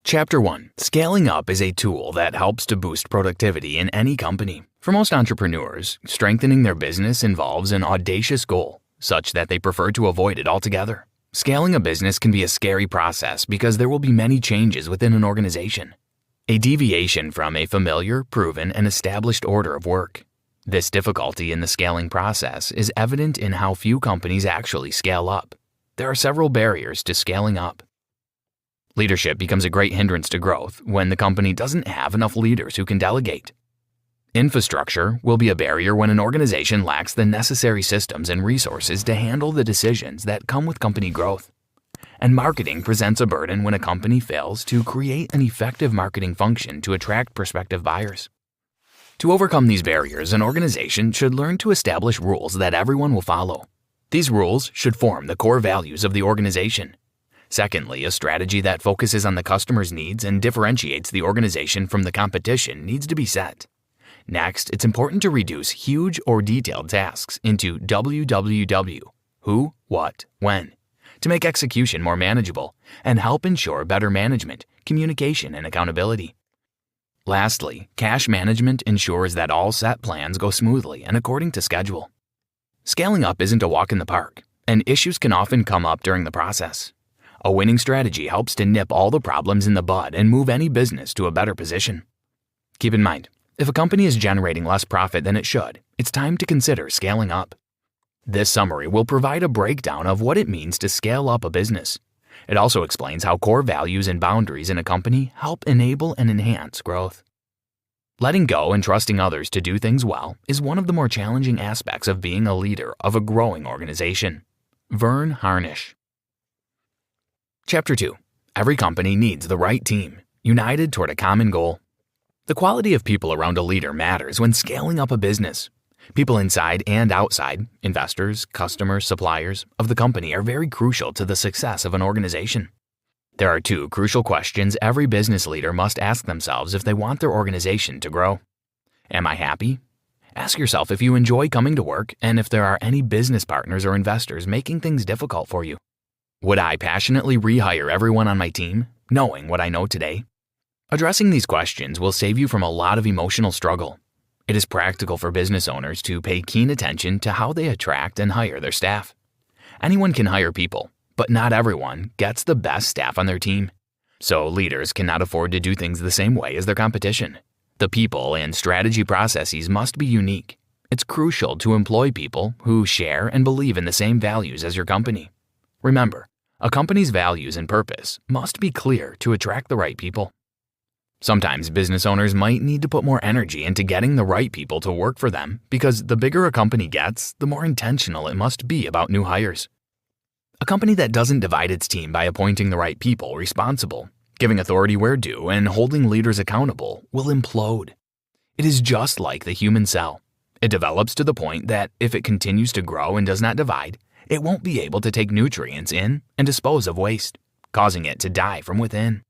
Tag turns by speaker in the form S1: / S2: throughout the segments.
S1: Chapter 1. Scaling up is a tool that helps to boost productivity in any company. For most entrepreneurs, strengthening their business involves an audacious goal, such that they prefer to avoid it altogether. Scaling a business can be a scary process because there will be many changes within an organization. A deviation from a familiar, proven, and established order of work. This difficulty in the scaling process is evident in how few companies actually scale up. There are several barriers to scaling up. Leadership becomes a great hindrance to growth when the company doesn't have enough leaders who can delegate. Infrastructure will be a barrier when an organization lacks the necessary systems and resources to handle the decisions that come with company growth. And marketing presents a burden when a company fails to create an effective marketing function to attract prospective buyers. To overcome these barriers, an organization should learn to establish rules that everyone will follow. These rules should form the core values of the organization. Secondly, a strategy that focuses on the customer's needs and differentiates the organization from the competition needs to be set. Next, it's important to reduce huge or detailed tasks into WWW, who, what, when, to make execution more manageable and help ensure better management, communication, and accountability. Lastly, cash management ensures that all set plans go smoothly and according to schedule. Scaling up isn't a walk in the park, and issues can often come up during the process. A winning strategy helps to nip all the problems in the bud and move any business to a better position. Keep in mind, if a company is generating less profit than it should, it's time to consider scaling up. This summary will provide a breakdown of what it means to scale up a business. It also explains how core values and boundaries in a company help enable and enhance growth. Letting go and trusting others to do things well is one of the more challenging aspects of being a leader of a growing organization. Verne, Harnish. Chapter 2. Every company needs the right team, united toward a common goal. The quality of people around a leader matters when scaling up a business. People inside and outside, investors, customers, suppliers, of the company are very crucial to the success of an organization. There are two crucial questions every business leader must ask themselves if they want their organization to grow. Am I happy? Ask yourself if you enjoy coming to work and if there are any business partners or investors making things difficult for you. Would I passionately rehire everyone on my team, knowing what I know today? Addressing these questions will save you from a lot of emotional struggle. It is practical for business owners to pay keen attention to how they attract and hire their staff. Anyone can hire people, but not everyone gets the best staff on their team. So leaders cannot afford to do things the same way as their competition. The people and strategy processes must be unique. It's crucial to employ people who share and believe in the same values as your company. Remember, a company's values and purpose must be clear to attract the right people. Sometimes business owners might need to put more energy into getting the right people to work for them because the bigger a company gets, the more intentional it must be about new hires. A company that doesn't divide its team by appointing the right people responsible, giving authority where due, and holding leaders accountable will implode. It is just like the human cell. It develops to the point that if it continues to grow and does not divide, it won't be able to take nutrients in and dispose of waste, causing it to die from within.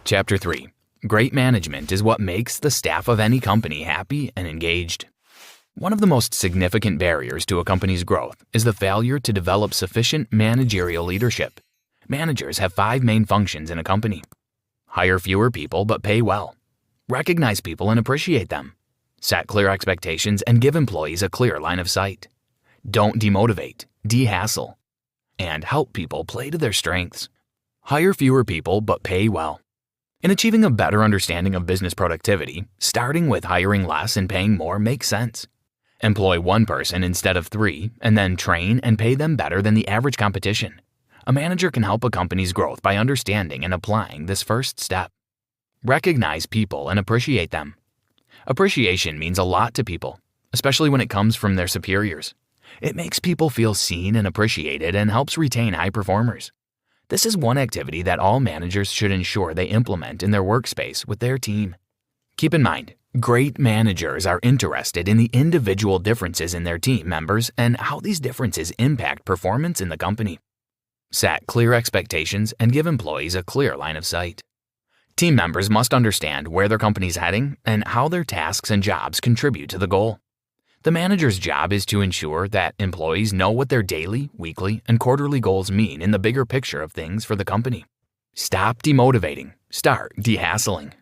S1: Chapter 3. Great management is what makes the staff of any company happy and engaged. One of the most significant barriers to a company's growth is the failure to develop sufficient managerial leadership. Managers have 5 main functions in a company. Hire fewer people but pay well. Recognize people and appreciate them. Set clear expectations and give employees a clear line of sight. Don't demotivate, de-hassle, and help people play to their strengths. Hire fewer people but pay well. In achieving a better understanding of business productivity, starting with hiring less and paying more makes sense. Employ 1 person instead of 3, and then train and pay them better than the average competition. A manager can help a company's growth by understanding and applying this first step. Recognize people and appreciate them. Appreciation means a lot to people, especially when it comes from their superiors. It makes people feel seen and appreciated and helps retain high performers. This is one activity that all managers should ensure they implement in their workspace with their team. Keep in mind, great managers are interested in the individual differences in their team members and how these differences impact performance in the company. Set clear expectations and give employees a clear line of sight. Team members must understand where their company's heading and how their tasks and jobs contribute to the goal. The manager's job is to ensure that employees know what their daily, weekly, and quarterly goals mean in the bigger picture of things for the company. Stop demotivating. Start dehassling.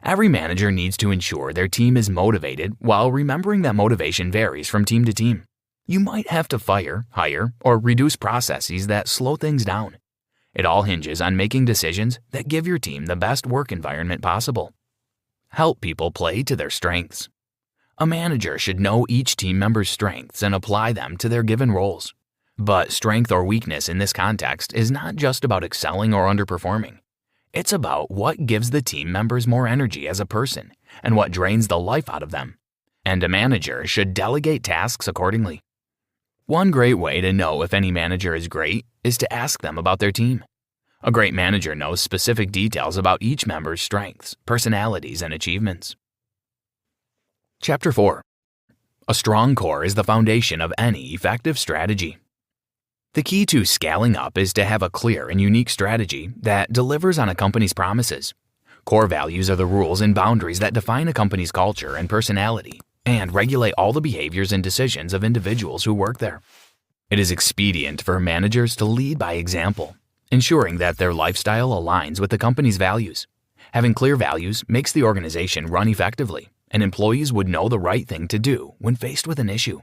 S1: Every manager needs to ensure their team is motivated while remembering that motivation varies from team to team. You might have to fire, hire, or reduce processes that slow things down. It all hinges on making decisions that give your team the best work environment possible. Help people play to their strengths. A manager should know each team member's strengths and apply them to their given roles. But strength or weakness in this context is not just about excelling or underperforming. It's about what gives the team members more energy as a person and what drains the life out of them. And a manager should delegate tasks accordingly. One great way to know if any manager is great is to ask them about their team. A great manager knows specific details about each member's strengths, personalities, and achievements. Chapter 4. A strong core is the foundation of any effective strategy. The key to scaling up is to have a clear and unique strategy that delivers on a company's promises. Core values are the rules and boundaries that define a company's culture and personality and regulate all the behaviors and decisions of individuals who work there. It is expedient for managers to lead by example, ensuring that their lifestyle aligns with the company's values. Having clear values makes the organization run effectively, and employees would know the right thing to do when faced with an issue.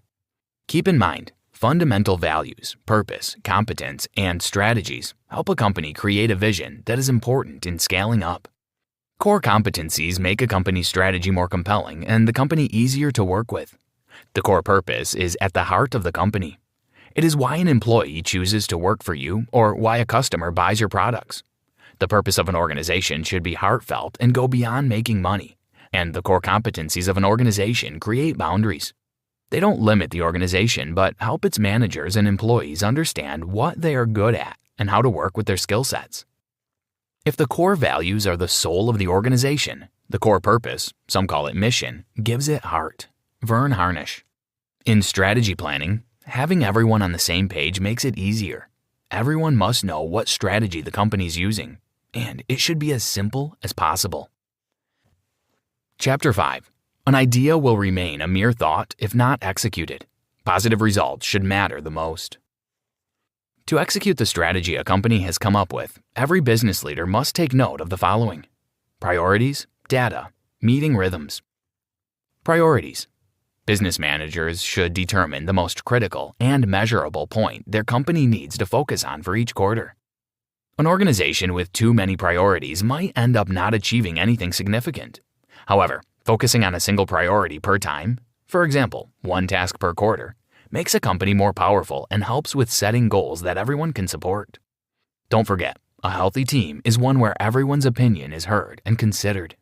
S1: Keep in mind, fundamental values, purpose, competence, and strategies help a company create a vision that is important in scaling up. Core competencies make a company's strategy more compelling and the company easier to work with. The core purpose is at the heart of the company. It is why an employee chooses to work for you or why a customer buys your products. The purpose of an organization should be heartfelt and go beyond making money, and the core competencies of an organization create boundaries. They don't limit the organization but help its managers and employees understand what they are good at and how to work with their skill sets. If the core values are the soul of the organization, the core purpose, some call it mission, gives it heart. Verne Harnish. In strategy planning, having everyone on the same page makes it easier. Everyone must know what strategy the company is using, and it should be as simple as possible. Chapter 5. An idea will remain a mere thought if not executed. Positive results should matter the most. To execute the strategy a company has come up with, every business leader must take note of the following: priorities, data, meeting rhythms. Priorities. Business managers should determine the most critical and measurable point their company needs to focus on for each quarter. An organization with too many priorities might end up not achieving anything significant. However, focusing on a single priority per time, for example, one task per quarter, makes a company more powerful and helps with setting goals that everyone can support. Don't forget, a healthy team is one where everyone's opinion is heard and considered.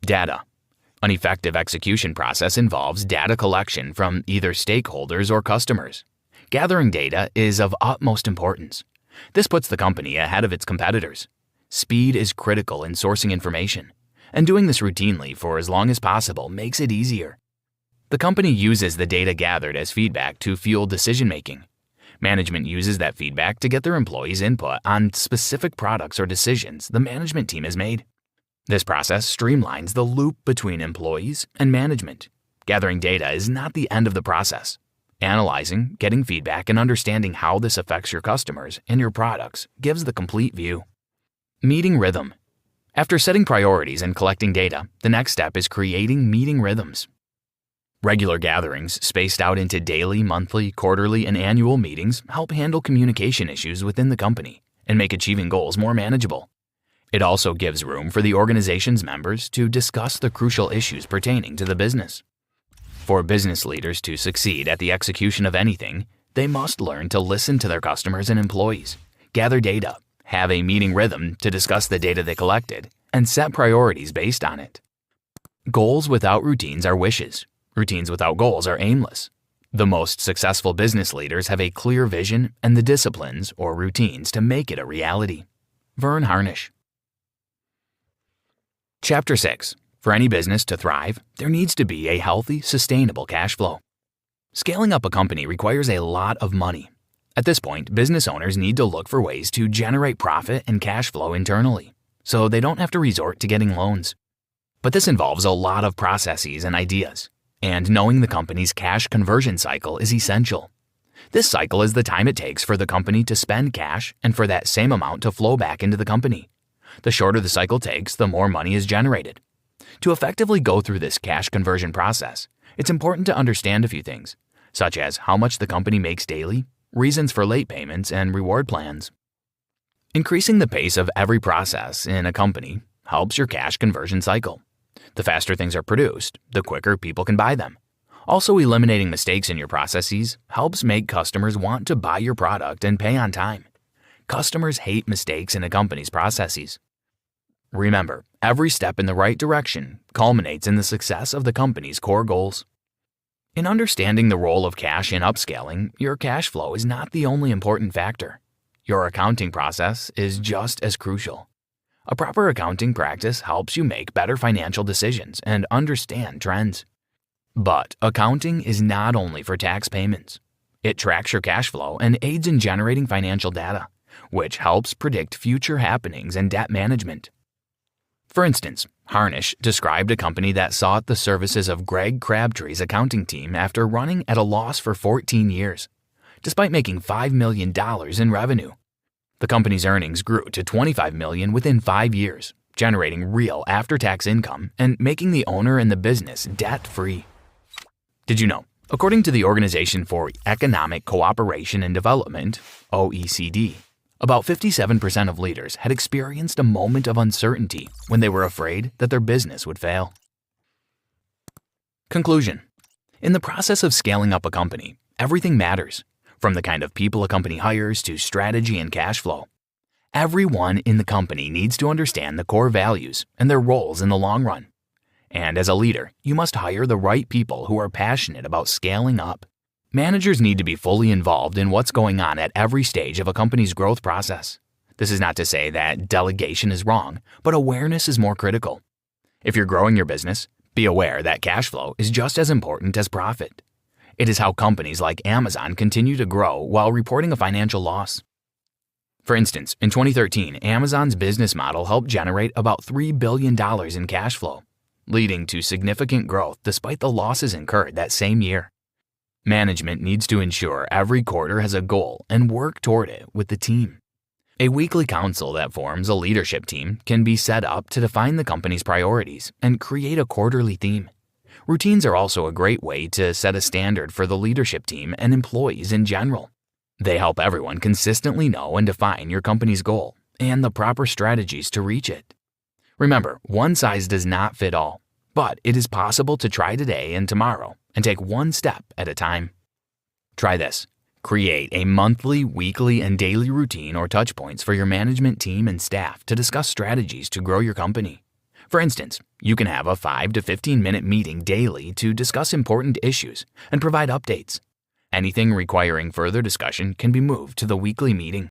S1: Data. An effective execution process involves data collection from either stakeholders or customers. Gathering data is of utmost importance. This puts the company ahead of its competitors. Speed is critical in sourcing information, and doing this routinely for as long as possible makes it easier. The company uses the data gathered as feedback to fuel decision-making. Management uses that feedback to get their employees' input on specific products or decisions the management team has made. This process streamlines the loop between employees and management. Gathering data is not the end of the process. Analyzing, getting feedback, and understanding how this affects your customers and your products gives the complete view. Meeting rhythm. After setting priorities and collecting data, the next step is creating meeting rhythms. Regular gatherings spaced out into daily, monthly, quarterly, and annual meetings help handle communication issues within the company and make achieving goals more manageable. It also gives room for the organization's members to discuss the crucial issues pertaining to the business. For business leaders to succeed at the execution of anything, they must learn to listen to their customers and employees, gather data, have a meeting rhythm to discuss the data they collected, and set priorities based on it. Goals without routines are wishes. Routines without goals are aimless. The most successful business leaders have a clear vision and the disciplines or routines to make it a reality. Verne Harnish. Chapter 6. For any business to thrive, there needs to be a healthy, sustainable cash flow. Scaling up a company requires a lot of money. At this point, business owners need to look for ways to generate profit and cash flow internally, so they don't have to resort to getting loans. But this involves a lot of processes and ideas, and knowing the company's cash conversion cycle is essential. This cycle is the time it takes for the company to spend cash and for that same amount to flow back into the company. The shorter the cycle takes, the more money is generated. To effectively go through this cash conversion process, it's important to understand a few things, such as how much the company makes daily, reasons for late payments, and reward plans. Increasing the pace of every process in a company helps your cash conversion cycle. The faster things are produced, the quicker people can buy them. Also, eliminating mistakes in your processes helps make customers want to buy your product and pay on time. Customers hate mistakes in a company's processes. Remember, every step in the right direction culminates in the success of the company's core goals. In understanding the role of cash in upscaling, your cash flow is not the only important factor. Your accounting process is just as crucial. A proper accounting practice helps you make better financial decisions and understand trends. But accounting is not only for tax payments. It tracks your cash flow and aids in generating financial data, which helps predict future happenings and debt management. For instance, Harnish described a company that sought the services of Greg Crabtree's accounting team after running at a loss for 14 years, despite making $5 million in revenue. The company's earnings grew to $25 million within 5 years, generating real after-tax income and making the owner and the business debt-free. Did you know, according to the Organization for Economic Cooperation and Development, OECD, about 57% of leaders had experienced a moment of uncertainty when they were afraid that their business would fail. Conclusion. In the process of scaling up a company, everything matters, from the kind of people a company hires to strategy and cash flow. Everyone in the company needs to understand the core values and their roles in the long run. And as a leader, you must hire the right people who are passionate about scaling up. Managers need to be fully involved in what's going on at every stage of a company's growth process. This is not to say that delegation is wrong, but awareness is more critical. If you're growing your business, be aware that cash flow is just as important as profit. It is how companies like Amazon continue to grow while reporting a financial loss. For instance, in 2013, Amazon's business model helped generate about $3 billion in cash flow, leading to significant growth despite the losses incurred that same year. Management needs to ensure every quarter has a goal and work toward it with the team. A weekly council that forms a leadership team can be set up to define the company's priorities and create a quarterly theme. Routines are also a great way to set a standard for the leadership team and employees in general. They help everyone consistently know and define your company's goal and the proper strategies to reach it. Remember, one size does not fit all, but it is possible to try today and tomorrow and take one step at a time. Try this. Create a monthly, weekly, and daily routine or touch points for your management team and staff to discuss strategies to grow your company. For instance, you can have a 5 to 15-minute meeting daily to discuss important issues and provide updates. Anything requiring further discussion can be moved to the weekly meeting.